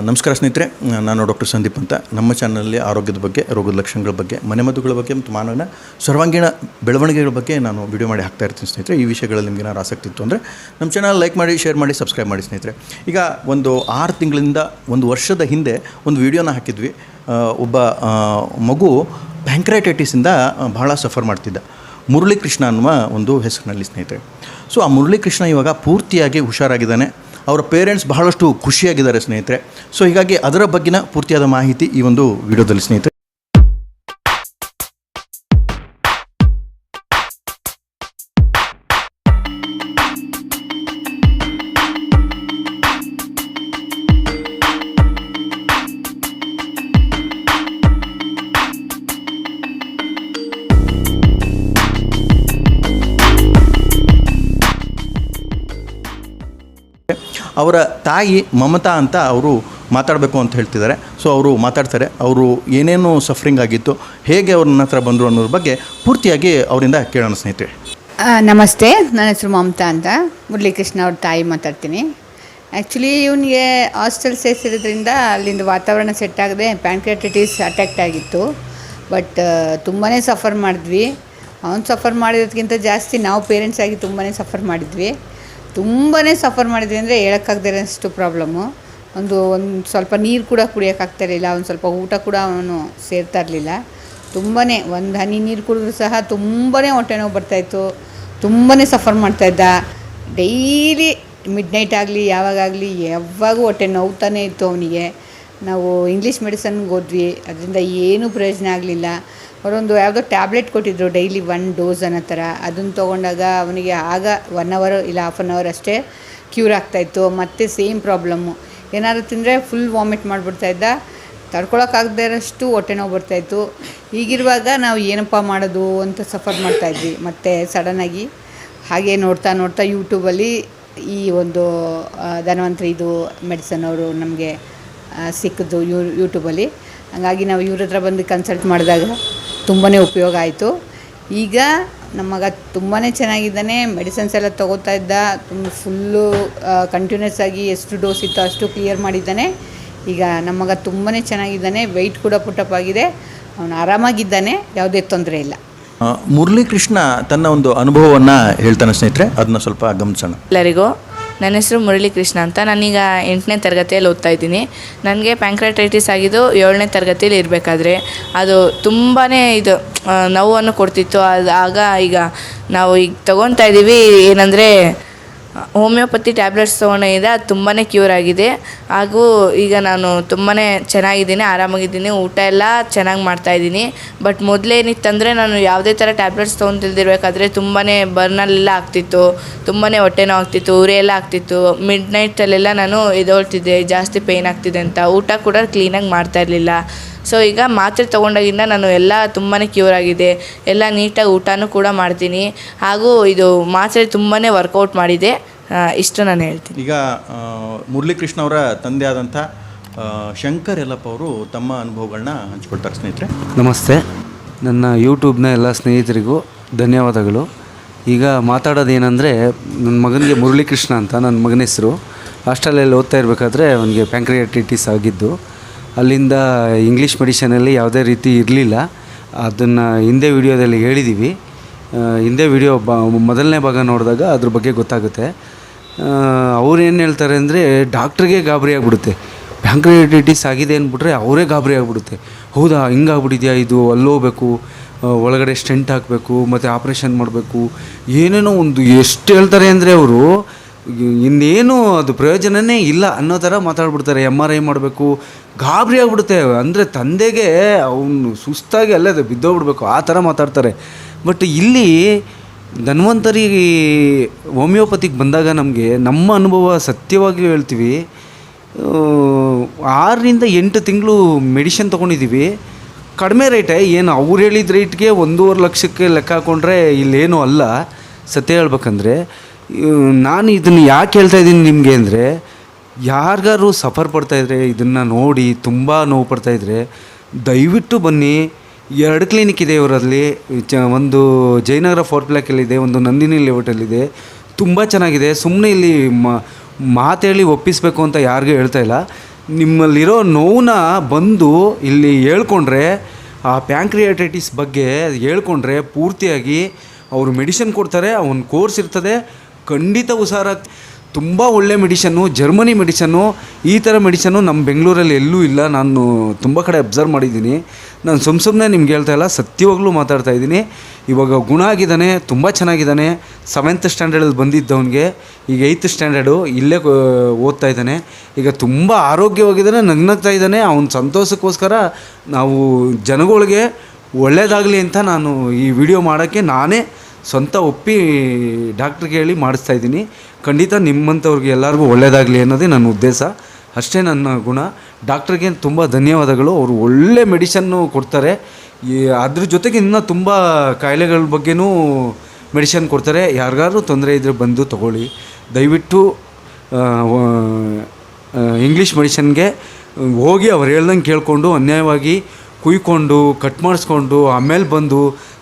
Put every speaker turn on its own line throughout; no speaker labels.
ನಮಸ್ಕಾರ ಸ್ನೇಹಿತರೆ, ನಾನು ಡಾಕ್ಟರ್ ಸಂದೀಪ್ ಅಂತ. ನಮ್ಮ ಚಾನಲಲ್ಲಿ ಆರೋಗ್ಯದ ಬಗ್ಗೆ, ರೋಗದ ಲಕ್ಷಣಗಳ ಬಗ್ಗೆ, ಮನೆಮದ್ದುಗಳ ಬಗ್ಗೆ ಮತ್ತು ಮಾನವನ ಸರ್ವಾಂಗೀಣ ಬೆಳವಣಿಗೆಗಳ ಬಗ್ಗೆ ನಾನು ವಿಡಿಯೋ ಮಾಡಿ ಹಾಕ್ತಾ ಇರ್ತೀನಿ ಸ್ನೇಹಿತರೆ. ಈ ವಿಷಯಗಳಲ್ಲಿ ನಿಮಗೆ ಏನಾದ್ರು ಆಸಕ್ತಿ ಇತ್ತು ಅಂದರೆ ನಮ್ಮ ಚಾನಲ್ ಲೈಕ್ ಮಾಡಿ, ಶೇರ್ ಮಾಡಿ, ಸಬ್ಸ್ಕ್ರೈಬ್ ಮಾಡಿ ಸ್ನೇಹಿತರೆ. ಈಗ ಒಂದು 6 ತಿಂಗಳಿಂದ 1 ವರ್ಷದ ಹಿಂದೆ ಒಂದು ವಿಡಿಯೋನ ಹಾಕಿದ್ವಿ. ಒಬ್ಬ ಮಗು ಪ್ಯಾಂಕ್ರೈಟೈಟಿಸಿಂದ ಬಹಳ ಸಫರ್ ಮಾಡ್ತಿದ್ದ, ಮುರಳೀಕೃಷ್ಣ ಅನ್ನುವ ಒಂದು ಹೆಸರಿನಲ್ಲಿ ಸ್ನೇಹಿತರೆ. ಸೊ ಆ ಮುರಳೀಕೃಷ್ಣ ಇವಾಗ ಪೂರ್ತಿಯಾಗಿ ಹುಷಾರಾಗಿದ್ದಾನೆ. ಅವರ ಪೇರೆಂಟ್ಸ್ ಬಹಳಷ್ಟು ಖುಷಿಯಾಗಿದ್ದಾರೆ ಸ್ನೇಹಿತರೆ. ಸೊ ಹೀಗಾಗಿ ಅದರ ಬಗ್ಗಿನ ಪೂರ್ತಿಯಾದ ಮಾಹಿತಿ ಈ ಒಂದು ವಿಡಿಯೋದಲ್ಲಿ ಸ್ನೇಹಿತರೆ. ಅವರ ತಾಯಿ ಮಮತಾ ಅಂತ ಅವರು ಮಾತಾಡಬೇಕು ಅಂತ ಹೇಳ್ತಿದ್ದಾರೆ. ಸೊ ಅವರು ಮಾತಾಡ್ತಾರೆ. ಅವರು ಏನೇನು ಸಫರಿಂಗ್ ಆಗಿತ್ತು, ಹೇಗೆ ಅವ್ರ ಹತ್ರ ಬಂದರು ಅನ್ನೋದ್ರ ಬಗ್ಗೆ ಪೂರ್ತಿಯಾಗಿ ಅವರಿಂದ ಕೇಳೋಣ ಸ್ನೇಹಿತರೆ.
ನಮಸ್ತೆ, ನನ್ನ ಹೆಸರು ಮಮತಾ ಅಂತ, ಮುರಳೀಕೃಷ್ಣ ಅವ್ರ ತಾಯಿ ಮಾತಾಡ್ತೀನಿ. ಆ್ಯಕ್ಚುಲಿ ಇವನಿಗೆ ಹಾಸ್ಟೆಲ್ ಸೇರಿಸಿರೋದ್ರಿಂದ ಅಲ್ಲಿಂದ ವಾತಾವರಣ ಸೆಟ್ ಆಗದೆ ಪ್ಯಾಂಕ್ರಿಯಾಟೈಟಿಸ್ ಅಟ್ಯಾಕ್ಟ್ ಆಗಿತ್ತು. ಬಟ್ ತುಂಬಾ ಸಫರ್ ಮಾಡಿದ್ವಿ. ಅವ್ನು ಸಫರ್ ಮಾಡಿರೋದಕ್ಕಿಂತ ಜಾಸ್ತಿ ನಾವು ಪೇರೆಂಟ್ಸ್ ಆಗಿ ತುಂಬಾ ಸಫರ್ ಮಾಡಿದ್ವಿ ಅಂದರೆ ಹೇಳೋಕ್ಕಾಗದಿರೋಷ್ಟು ಪ್ರಾಬ್ಲಮ್ಮು. ಒಂದು ಸ್ವಲ್ಪ ನೀರು ಕೂಡ ಕುಡಿಯೋಕ್ಕಾಗ್ತಾಯಿರಲಿಲ್ಲ. ಒಂದು ಸ್ವಲ್ಪ ಊಟ ಕೂಡ ಅವನು ಸೇರ್ತಾ ಇರಲಿಲ್ಲ. ತುಂಬಾ ಒಂದು ಹನಿ ನೀರು ಕುಡಿದ್ರೂ ಸಹ ತುಂಬಾ ಹೊಟ್ಟೆ ನೋವು ಬರ್ತಾಯಿತ್ತು. ತುಂಬಾ ಸಫರ್ ಮಾಡ್ತಾಯಿದ್ದ. ಡೈಲಿ ಮಿಡ್ ನೈಟ್ ಆಗಲಿ ಯಾವಾಗೂ ಹೊಟ್ಟೆ ನೋವ್ತಾನೇ ಇತ್ತು ಅವನಿಗೆ. ನಾವು ಇಂಗ್ಲೀಷ್ ಮೆಡಿಸನ್ಗೆ ಹೋದ್ವಿ, ಅದರಿಂದ ಏನೂ ಪ್ರಯೋಜನ ಆಗಲಿಲ್ಲ. ಅವರೊಂದು ಯಾವುದೋ ಟ್ಯಾಬ್ಲೆಟ್ ಕೊಟ್ಟಿದ್ದರು, ಡೈಲಿ 1 ಡೋಸ್ ಅನ್ನೋ ಥರ. ಅದನ್ನು ತೊಗೊಂಡಾಗ ಅವನಿಗೆ ಆಗ 1 ಅವರ್ ಇಲ್ಲ ಹಾಫ್ ಆನ್ ಅವರ್ ಅಷ್ಟೇ ಕ್ಯೂರ್ ಆಗ್ತಾಯಿತ್ತು. ಮತ್ತು ಸೇಮ್ ಪ್ರಾಬ್ಲಮ್ಮು, ಏನಾದ್ರು ತಿಂದರೆ ಫುಲ್ ವಾಮಿಟ್ ಮಾಡಿಬಿಡ್ತಾಯಿದ್ದ. ತಡ್ಕೊಳಕ್ಕಾಗದೇ ಇರೋಷ್ಟು ಹೊಟ್ಟೆ ನೋವು ಬರ್ತಾಯಿತ್ತು. ಹೀಗಿರುವಾಗ ನಾವು ಏನಪ್ಪ ಮಾಡೋದು ಅಂತ ಸಫರ್ ಮಾಡ್ತಾಯಿದ್ವಿ. ಮತ್ತು ಸಡನ್ನಾಗಿ ಹಾಗೆ ನೋಡ್ತಾ ಯೂಟ್ಯೂಬಲ್ಲಿ ಈ ಒಂದು ಧನ್ವಂತರಿದು ಮೆಡಿಸನ್ ಅವರು ನಮಗೆ ಸಿಕ್ಕಿದ್ದು ಯೂಟ್ಯೂಬಲ್ಲಿ. ಹಾಗಾಗಿ ನಾವು ಇವ್ರ ಹತ್ರ ಬಂದು ಕನ್ಸಲ್ಟ್ ಮಾಡಿದಾಗ ತುಂಬಾ ಉಪಯೋಗ ಆಯಿತು. ಈಗ ನಮ್ಮ ಮಗ ತುಂಬಾ ಚೆನ್ನಾಗಿದ್ದಾನೆ. ಮೆಡಿಸಿನ್ಸ್ ಎಲ್ಲ ತೊಗೋತಾ ಇದ್ದ. ಫುಲ್ಲು ಕಂಟಿನ್ಯೂಸ್ ಆಗಿ ಎಷ್ಟು ಡೋಸ್ ಇತ್ತು ಅಷ್ಟು ಕ್ಲಿಯರ್ ಮಾಡಿದ್ದಾನೆ. ಈಗ ನಮ್ಮ ಮಗ ತುಂಬಾ ಚೆನ್ನಾಗಿದ್ದಾನೆ. ವೆಯ್ಟ್ ಕೂಡ ಪುಟಪ್ ಆಗಿದೆ. ಅವನು ಆರಾಮಾಗಿದ್ದಾನೆ, ಯಾವುದೇ ತೊಂದರೆ ಇಲ್ಲ.
ಮುರಳೀಕೃಷ್ಣ ತನ್ನ ಒಂದು ಅನುಭವವನ್ನು ಹೇಳ್ತಾನೆ ಸ್ನೇಹಿತರೆ, ಅದನ್ನ ಸ್ವಲ್ಪ ಗಮನಿಸೋಣ.
ಎಲ್ಲರಿಗೂ ನನ್ನ ಹೆಸರು ಮುರಳೀಕೃಷ್ಣ ಅಂತ. ನಾನೀಗ 8ನೇ ತರಗತಿಯಲ್ಲಿ ಓದ್ತಾ ಇದ್ದೀನಿ. ನನಗೆ ಪ್ಯಾಂಕ್ರೈಟೈಟಿಸ್ ಆಗಿದ್ದು 7ನೇ ತರಗತಿಯಲ್ಲಿ ಇರಬೇಕಾದ್ರೆ ಅದು ತುಂಬಾ ನೋವನ್ನು ಕೊಡ್ತಿತ್ತು. ಆಗ ಈಗ ನಾವು ಈಗ ತೊಗೊತಾ ಇದ್ದೀವಿ ಏನಂದರೆ ಹೋಮಿಯೋಪತಿ ಟ್ಯಾಬ್ಲೆಟ್ಸ್ ತೊಗೊಂಡಿದ್ದೆ. ಅದು ತುಂಬಾ ಕ್ಯೂರ್ ಆಗಿದೆ. ಹಾಗೂ ಈಗ ನಾನು ತುಂಬಾ ಚೆನ್ನಾಗಿದ್ದೀನಿ, ಆರಾಮಾಗಿದ್ದೀನಿ. ಊಟ ಎಲ್ಲ ಚೆನ್ನಾಗಿ ಮಾಡ್ತಾಯಿದ್ದೀನಿ. ಬಟ್ ಮೊದಲೇನಿತ್ತಂದರೆ ನಾನು ಯಾವುದೇ ಥರ ಟ್ಯಾಬ್ಲೆಟ್ಸ್ ತೊಗೊಂತಿಲ್ದಿರಬೇಕಾದ್ರೆ ತುಂಬಾ ಬರ್ನಲ್ಲೆಲ್ಲ ಆಗ್ತಿತ್ತು, ತುಂಬಾ ಹೊಟ್ಟೆ ನೋವು ಆಗ್ತಿತ್ತು, ಉರಿ ಎಲ್ಲ ಆಗ್ತಿತ್ತು. ಮಿಡ್ ನೈಟಲ್ಲೆಲ್ಲ ನಾನು ಎದ್ದೇಳ್ತಿದ್ದೆ, ಜಾಸ್ತಿ ಪೇಯ್ನ್ ಆಗ್ತಿದೆ ಅಂತ. ಊಟ ಕೂಡ ಕ್ಲೀನಾಗಿ ಮಾಡ್ತಾಯಿರಲಿಲ್ಲ. ಸೊ ಈಗ ಮಾತ್ರೆ ತೊಗೊಂಡಾಗಿಂದ ನಾನು ಎಲ್ಲ ತುಂಬಾ ಕ್ಯೂರ್ ಆಗಿದೆ. ಎಲ್ಲ ನೀಟಾಗಿ ಊಟನೂ ಕೂಡ ಮಾಡ್ತೀನಿ. ಹಾಗೂ ಇದು ಮಾತ್ರೆ ತುಂಬಾ ವರ್ಕೌಟ್ ಮಾಡಿದೆ. ಇಷ್ಟು ನಾನು ಹೇಳ್ತೀನಿ.
ಈಗ ಮುರಳೀಕೃಷ್ಣ ಅವರ ತಂದೆ ಆದಂಥ ಶಂಕರ್ ಯಲ್ಲಪ್ಪ ಅವರು ತಮ್ಮ ಅನುಭವಗಳನ್ನ ಹಂಚ್ಕೊಳ್ತಾರೆ ಸ್ನೇಹಿತರೆ.
ನಮಸ್ತೆ, ನನ್ನ ಯೂಟ್ಯೂಬ್ನ ಎಲ್ಲ ಸ್ನೇಹಿತರಿಗೂ ಧನ್ಯವಾದಗಳು. ಈಗ ಮಾತಾಡೋದೇನೆಂದರೆ, ನನ್ನ ಮಗನಿಗೆ ಮುರಳೀಕೃಷ್ಣ ಅಂತ ನನ್ನ ಮಗನ ಹೆಸರು. ಹಾಸ್ಟೆಲಲ್ಲಿ ಓದ್ತಾ ಇರಬೇಕಾದ್ರೆ ಅವನಿಗೆ ಪ್ಯಾಂಕ್ರಿಯಾಟೈಟಿಸ್ ಆಗಿದ್ದು. ಅಲ್ಲಿಂದ ಇಂಗ್ಲೀಷ್ ಮೆಡಿಷನಲ್ಲಿ ಯಾವುದೇ ರೀತಿ ಇರಲಿಲ್ಲ. ಅದನ್ನು ಹಿಂದೆ ವಿಡಿಯೋದಲ್ಲಿ ಹೇಳಿದ್ದೀವಿ. ಹಿಂದೆ ವಿಡಿಯೋ ಮೊದಲನೇ ಭಾಗ ನೋಡಿದಾಗ ಅದ್ರ ಬಗ್ಗೆ ಗೊತ್ತಾಗುತ್ತೆ. ಅವ್ರು ಏನು ಹೇಳ್ತಾರೆ ಅಂದರೆ, ಡಾಕ್ಟ್ರಿಗೆ ಗಾಬರಿ ಆಗಿಬಿಡುತ್ತೆ. ಪ್ಯಾಂಕ್ರಿಯಾಟೈಟಿಸ್ ಆಗಿದೆ ಅಂದ್ಬಿಟ್ರೆ ಅವರೇ ಗಾಬರಿ ಆಗಿಬಿಡುತ್ತೆ. ಹೌದಾ, ಹಿಂಗಾಗ್ಬಿಟ್ಟಿದೆಯಾ, ಇದು ಅಲ್ಲೋಗ್ಬೇಕು, ಒಳಗಡೆ ಸ್ಟೆಂಟ್ ಹಾಕಬೇಕು, ಮತ್ತು ಆಪ್ರೇಷನ್ ಮಾಡಬೇಕು, ಏನೇನೋ ಒಂದು ಎಷ್ಟು ಹೇಳ್ತಾರೆ ಅಂದರೆ ಅವರು ಇನ್ನೇನು ಅದು ಪ್ರಯೋಜನವೇ ಇಲ್ಲ ಅನ್ನೋ ಥರ ಮಾತಾಡ್ಬಿಡ್ತಾರೆ. MRI ಮಾಡಬೇಕು, ಗಾಬರಿ ಆಗಿಬಿಡುತ್ತೆ. ಅಂದರೆ ತಂದೆಗೆ ಅವನು ಸುಸ್ತಾಗಿ ಅಲ್ಲೇ ಬಿದ್ದೋಗ್ಬಿಡ್ಬೇಕು, ಆ ಥರ ಮಾತಾಡ್ತಾರೆ. ಬಟ್ ಇಲ್ಲಿ ಧನ್ವಂತರಿ ಹೋಮಿಯೋಪತಿಗೆ ಬಂದಾಗ ನಮಗೆ ನಮ್ಮ ಅನುಭವ ಸತ್ಯವಾಗಿ ಹೇಳ್ತೀವಿ. 6ರಿಂದ 8 ತಿಂಗಳು ಮೆಡಿಷನ್ ತೊಗೊಂಡಿದ್ದೀವಿ. ಕಡಿಮೆ ರೇಟೇ, ಏನು ಅವ್ರು ಹೇಳಿದ ರೇಟ್ಗೆ 1.5 ಲಕ್ಷಕ್ಕೆ ಲೆಕ್ಕ ಹಾಕ್ಕೊಂಡ್ರೆ ಇಲ್ಲೇನೂ ಅಲ್ಲ. ಸತ್ಯ ಹೇಳ್ಬೇಕಂದ್ರೆ ನಾನು ಇದನ್ನು ಯಾಕೆ ಹೇಳ್ತಾಯಿದ್ದೀನಿ ನಿಮಗೆ ಅಂದರೆ, ಯಾರಿಗಾರು ಸಫರ್ ಪಡ್ತಾಯಿದ್ರೆ, ಇದನ್ನು ನೋಡಿ ತುಂಬ ನೋವು ಪಡ್ತಾಯಿದ್ರೆ ದಯವಿಟ್ಟು ಬನ್ನಿ. 2 ಕ್ಲಿನಿಕ್ ಇದೆ ಇವರಲ್ಲಿ. ಒಂದು ಜಯನಗರ 4 ಬ್ಲಾಕಲ್ಲಿದೆ, ಒಂದು ನಂದಿನಿ ಲೇಔಟಲ್ಲಿದೆ. ತುಂಬ ಚೆನ್ನಾಗಿದೆ. ಸುಮ್ಮನೆ ಇಲ್ಲಿ ಮಾತೇಳಿ ಒಪ್ಪಿಸಬೇಕು ಅಂತ ಯಾರಿಗೂ ಹೇಳ್ತಾ ಇಲ್ಲ. ನಿಮ್ಮಲ್ಲಿರೋ ನೋವನ್ನ ಬಂದು ಇಲ್ಲಿ ಹೇಳ್ಕೊಂಡ್ರೆ, ಆ ಪ್ಯಾಂಕ್ರಿಯಾಟೈಟಿಸ್ ಬಗ್ಗೆ ಹೇಳ್ಕೊಂಡ್ರೆ ಪೂರ್ತಿಯಾಗಿ ಅವರು ಮೆಡಿಷನ್ ಕೊಡ್ತಾರೆ. ಒಂದು ಕೋರ್ಸ್ ಇರ್ತದೆ, ಖಂಡಿತ ಹುಷಾರಾಗಿ. ತುಂಬ ಒಳ್ಳೆ ಮೆಡಿಷನ್ನು, ಜರ್ಮನಿ ಮೆಡಿಷನ್ನು. ಈ ಥರ ಮೆಡಿಷನ್ನು ನಮ್ಮ ಬೆಂಗಳೂರಲ್ಲಿ ಎಲ್ಲೂ ಇಲ್ಲ. ನಾನು ತುಂಬ ಕಡೆ ಅಬ್ಸರ್ವ್ ಮಾಡಿದ್ದೀನಿ. ನಾನು ಸುಮ್ಮನೆ ನಿಮ್ಗೆ ಹೇಳ್ತಾ ಇಲ್ಲ, ಸತ್ಯವಾಗ್ಲೂ ಮಾತಾಡ್ತಾ ಇದ್ದೀನಿ. ಇವಾಗ ಗುಣ ಆಗಿದ್ದಾನೆ, ತುಂಬ ಚೆನ್ನಾಗಿದ್ದಾನೆ. 7th ಸ್ಟ್ಯಾಂಡರ್ಡಲ್ಲಿ ಬಂದಿದ್ದವನಿಗೆ ಈಗ 8th ಸ್ಟ್ಯಾಂಡರ್ಡು ಇಲ್ಲೇ ಓದ್ತಾ ಇದ್ದಾನೆ. ಈಗ ತುಂಬ ಆರೋಗ್ಯವಾಗಿದ್ದಾನೆ, ನಗ್ನಗ್ತಾ ಇದ್ದಾನೆ. ಅವನ ಸಂತೋಷಕ್ಕೋಸ್ಕರ ನಾವು ಜನಗಳಿಗೆ ಒಳ್ಳೆಯದಾಗಲಿ ಅಂತ ನಾನು ಈ ವಿಡಿಯೋ ಮಾಡೋಕ್ಕೆ ನಾನೇ ಸ್ವಂತ ಒಪ್ಪಿ ಡಾಕ್ಟ್ರಿಗೆ ಹೇಳಿ ಮಾಡಿಸ್ತಾ ಇದ್ದೀನಿ. ಖಂಡಿತ ನಿಮ್ಮಂಥವ್ರಿಗೆ ಎಲ್ಲರಿಗೂ ಒಳ್ಳೆಯದಾಗಲಿ ಅನ್ನೋದೇ ನನ್ನ ಉದ್ದೇಶ. ಅಷ್ಟೇ ನನ್ನ ಗುಣ. ಡಾಕ್ಟ್ರಿಗೆ ತುಂಬ ಧನ್ಯವಾದಗಳು. ಅವರು ಒಳ್ಳೆ ಮೆಡಿಷನ್ನು ಕೊಡ್ತಾರೆ. ಅದ್ರ ಜೊತೆಗೆ ಇನ್ನೂ ತುಂಬ ಕಾಯಿಲೆಗಳ ಬಗ್ಗೆನೂ ಮೆಡಿಷನ್ ಕೊಡ್ತಾರೆ. ಯಾರಿಗಾದ್ರೂ ತೊಂದರೆ ಇದ್ದರೆ ಬಂದು ತೊಗೊಳ್ಳಿ. ದಯವಿಟ್ಟು ಇಂಗ್ಲೀಷ್ ಮೆಡಿಷನ್ಗೆ ಹೋಗಿ ಅವ್ರು ಹೇಳ್ದಂಗೆ ಕೇಳಿಕೊಂಡು ಅನ್ಯಾಯವಾಗಿ ಕುಯ್ಕೊಂಡು ಕಟ್ ಮಾಡಿಸ್ಕೊಂಡು ಆಮೇಲೆ ಬಂದು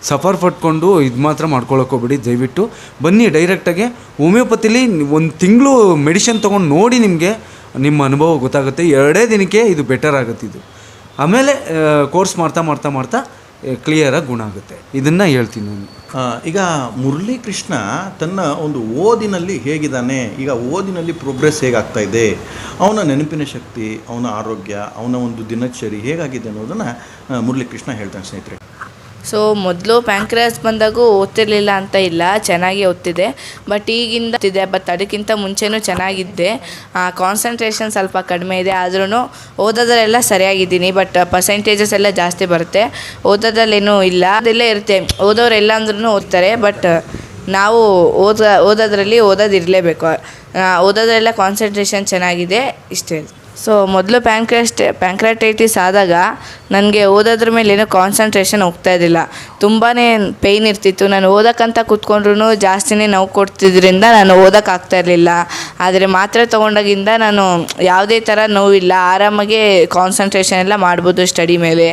ಸಫರ್ ಪಟ್ಕೊಂಡು ಇದು ಮಾತ್ರ ಮಾಡ್ಕೊಳಕ್ಕೆ ಹೋಗ್ಬೇಡಿ. ದಯವಿಟ್ಟು ಬನ್ನಿ ಡೈರೆಕ್ಟಾಗಿ ಹೋಮಿಯೋಪತಿಲಿ 1 ತಿಂಗಳು ಮೆಡಿಷನ್ ತೊಗೊಂಡು ನೋಡಿ, ನಿಮಗೆ ನಿಮ್ಮ ಅನುಭವ ಗೊತ್ತಾಗುತ್ತೆ. 2 ದಿನಕ್ಕೆ ಇದು ಬೆಟರ್ ಆಗುತ್ತೆ. ಇದು ಆಮೇಲೆ ಕೋರ್ಸ್ ಮಾಡ್ತಾ ಕ್ಲಿಯರಾಗಿ ಗುಣ ಆಗುತ್ತೆ. ಇದನ್ನು ಹೇಳ್ತೀನಿ ನಾನು.
ಈಗ ಮುರಳೀಕೃಷ್ಣ ತನ್ನ ಒಂದು ಓದಿನಲ್ಲಿ ಹೇಗಿದ್ದಾನೆ, ಈಗ ಓದಿನಲ್ಲಿ ಪ್ರೋಗ್ರೆಸ್ ಹೇಗಾಗ್ತಾ ಇದೆ, ಅವನ ನೆನಪಿನ ಶಕ್ತಿ, ಅವನ ಆರೋಗ್ಯ, ಅವನ ಒಂದು ದಿನಚರಿ ಹೇಗಾಗಿದೆ ಅನ್ನೋದನ್ನು ಮುರಳೀಕೃಷ್ಣ ಹೇಳ್ತಾನೆ ಸ್ನೇಹಿತರೆ.
ಸೊ ಮೊದಲು ಪ್ಯಾಂಕ್ರಿಯಾಸ್ ಬಂದಾಗೂ ಓದ್ತಿರ್ಲಿಲ್ಲ ಅಂತ ಇಲ್ಲ, ಚೆನ್ನಾಗಿ ಓದ್ತಿದ್ದೆ. ಬಟ್ ಈಗಿಂದ ಓದ್ತಿದ್ದೆ. ಬಟ್ ಅದಕ್ಕಿಂತ ಮುಂಚೆನೂ ಚೆನ್ನಾಗಿದ್ದೆ. ಕಾನ್ಸಂಟ್ರೇಷನ್ ಸ್ವಲ್ಪ ಕಡಿಮೆ ಇದೆ, ಆದ್ರೂ ಓದೋದ್ರೆಲ್ಲ ಸರಿಯಾಗಿದ್ದೀನಿ. ಬಟ್ ಪರ್ಸೆಂಟೇಜಸ್ ಎಲ್ಲ ಜಾಸ್ತಿ ಬರುತ್ತೆ, ಓದೋದ್ರಲ್ಲೇನೂ ಇಲ್ಲ. ಅದೆಲ್ಲ ಇರುತ್ತೆ, ಓದೋರೆಲ್ಲ ಅಂದ್ರೂ ಓದ್ತಾರೆ. ಬಟ್ ನಾವು ಓದೋದ್ರಲ್ಲಿ ಓದೋದಿರಲೇಬೇಕು. ಓದೋದ್ರೆಲ್ಲ ಕಾನ್ಸಂಟ್ರೇಷನ್ ಚೆನ್ನಾಗಿದೆ, ಇಷ್ಟೇ. ಸೊ ಮೊದಲು ಪ್ಯಾಂಕ್ರಿಯಾಟೈಟಿಸ್ ಆದಾಗ ನನಗೆ ಓದೋದ್ರ ಮೇಲೆ ಏನೋ ಕಾನ್ಸಂಟ್ರೇಷನ್ ಹೋಗ್ತಾ ಇದ್ದಿಲ್ಲ. ತುಂಬಾ ಪೇಯ್ನ್ ಇರ್ತಿತ್ತು. ನಾನು ಓದೋಕ್ಕಂತ ಕೂತ್ಕೊಂಡ್ರೂ ಜಾಸ್ತಿನೇ ನೋವು ಕೊಡ್ತಿದ್ರಿಂದ ನಾನು ಓದೋಕ್ಕಾಗ್ತಾ ಇರಲಿಲ್ಲ. ಆದರೆ ಮಾತ್ರೆ ತೊಗೊಂಡಾಗಿಂದ ನಾನು ಯಾವುದೇ ಥರ ನೋವಿಲ್ಲ, ಆರಾಮಾಗಿ ಕಾನ್ಸಂಟ್ರೇಷನ್ ಎಲ್ಲ ಮಾಡ್ಬೋದು ಸ್ಟಡಿ ಮೇಲೆ.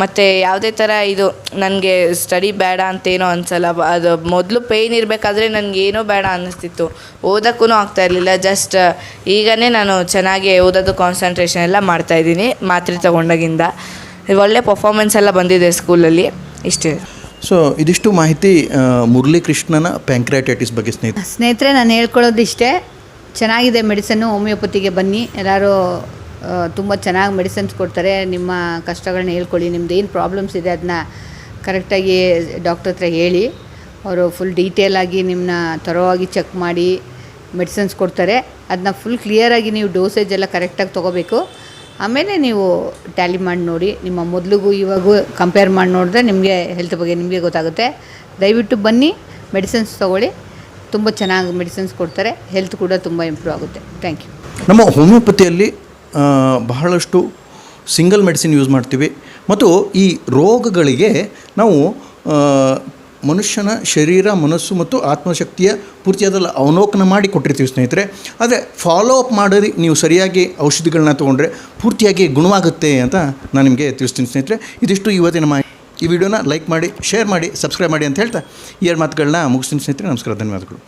ಮತ್ತು ಯಾವುದೇ ಥರ ಇದು ನನಗೆ ಸ್ಟಡಿ ಬೇಡ ಅಂತೇನೋ ಅನಿಸಲ್ಲ. ಅದು ಮೊದಲು ಪೇಯ್ನ್ ಇರಬೇಕಾದ್ರೆ ನನಗೇನೋ ಬೇಡ ಅನ್ನಿಸ್ತಿತ್ತು, ಓದೋಕ್ಕೂ ಆಗ್ತಾ ಇರಲಿಲ್ಲ. ಜಸ್ಟ್ ಈಗನೇ ನಾನು ಚೆನ್ನಾಗಿ ಓದೋದು ಕಾನ್ಸಂಟ್ರೇಷನ್ ಎಲ್ಲ ಮಾಡ್ತಾಯಿದ್ದೀನಿ ಮಾತ್ರೆ ತೊಗೊಂಡಾಗಿಂದ. ಒಳ್ಳೆ ಪರ್ಫಾರ್ಮೆನ್ಸ್ ಎಲ್ಲ ಬಂದಿದೆ ಸ್ಕೂಲಲ್ಲಿ, ಇಷ್ಟೇ.
ಸೊ ಇದಿಷ್ಟು ಮಾಹಿತಿ ಮುರಳೀಕೃಷ್ಣನ ಪ್ಯಾಂಕ್ರಿಯಾಟೈಟಿಸ್ ಬಗ್ಗೆ
ಸ್ನೇಹಿತರೆ, ನಾನು ಹೇಳ್ಕೊಳ್ಳೋದು ಇಷ್ಟೇ. ಚೆನ್ನಾಗಿದೆ ಮೆಡಿಸನ್ನು. ಹೋಮಿಯೋಪತಿಗೆ ಬನ್ನಿ, ಎಲ್ಲರೂ ತುಂಬ ಚೆನ್ನಾಗಿ ಮೆಡಿಸಿನ್ಸ್ ಕೊಡ್ತಾರೆ. ನಿಮ್ಮ ಕಷ್ಟಗಳನ್ನ ಹೇಳ್ಕೊಳ್ಳಿ, ನಿಮ್ದು ಏನು ಪ್ರಾಬ್ಲಮ್ಸ್ ಇದೆ ಅದನ್ನ ಕರೆಕ್ಟಾಗಿ ಡಾಕ್ಟರ್ ಹತ್ರ ಹೇಳಿ. ಅವರು ಫುಲ್ ಡೀಟೇಲಾಗಿ ನಿಮ್ಮನ್ನ ತರೋವಾಗಿ ಚೆಕ್ ಮಾಡಿ ಮೆಡಿಸಿನ್ಸ್ ಕೊಡ್ತಾರೆ. ಅದನ್ನ ಫುಲ್ ಕ್ಲಿಯರಾಗಿ ನೀವು ಡೋಸೇಜ್ ಎಲ್ಲ ಕರೆಕ್ಟಾಗಿ ತೊಗೋಬೇಕು. ಆಮೇಲೆ ನೀವು ಟ್ಯಾಲಿ ಮಾಡಿ ನೋಡಿ, ನಿಮ್ಮ ಮೊದಲಿಗೂ ಇವಾಗೂ ಕಂಪೇರ್ ಮಾಡಿ ನೋಡಿದ್ರೆ ನಿಮಗೆ ಹೆಲ್ತ್ ಬಗ್ಗೆ ನಿಮಗೆ ಗೊತ್ತಾಗುತ್ತೆ. ದಯವಿಟ್ಟು ಬನ್ನಿ, ಮೆಡಿಸಿನ್ಸ್ ತೊಗೊಳ್ಳಿ. ತುಂಬ ಚೆನ್ನಾಗಿ ಮೆಡಿಸಿನ್ಸ್ ಕೊಡ್ತಾರೆ. ಹೆಲ್ತ್ ಕೂಡ ತುಂಬ ಇಂಪ್ರೂವ್ ಆಗುತ್ತೆ. Thank you.
ನಮ್ಮ ಹೋಮಿಯೋಪತಿಯಲ್ಲಿ ಬಹಳಷ್ಟು ಸಿಂಗಲ್ ಮೆಡಿಸಿನ್ ಯೂಸ್ ಮಾಡ್ತೀವಿ. ಮತ್ತು ಈ ರೋಗಗಳಿಗೆ ನಾವು ಮನುಷ್ಯನ ಶರೀರ, ಮನಸ್ಸು ಮತ್ತು ಆತ್ಮಶಕ್ತಿಯ ಪೂರ್ತಿಯಾದ ಅವಲೋಕನ ಮಾಡಿ ಕೊಟ್ಟಿರ್ತೀವಿ ಸ್ನೇಹಿತರೆ. ಆದರೆ ಫಾಲೋ ಅಪ್ ಮಾಡಿ ನೀವು ಸರಿಯಾಗಿ ಔಷಧಿಗಳನ್ನ ತೊಗೊಂಡ್ರೆ ಪೂರ್ತಿಯಾಗಿ ಗುಣವಾಗುತ್ತೆ ಅಂತ ನಾನು ನಿಮಗೆ ತಿಳಿಸ್ತೀನಿ ಸ್ನೇಹಿತರೆ. ಇದಿಷ್ಟು ಇವತ್ತಿನ ಈ ವಿಡಿಯೋನ ಲೈಕ್ ಮಾಡಿ, ಶೇರ್ ಮಾಡಿ, ಸಬ್ಸ್ಕ್ರೈಬ್ ಮಾಡಿ ಅಂತ ಹೇಳ್ತಾ 2 ಮಾತುಗಳನ್ನ ಮುಗಿಸ್ತೀನಿ ಸ್ನೇಹಿತರೆ. ನಮಸ್ಕಾರ, ಧನ್ಯವಾದಗಳು.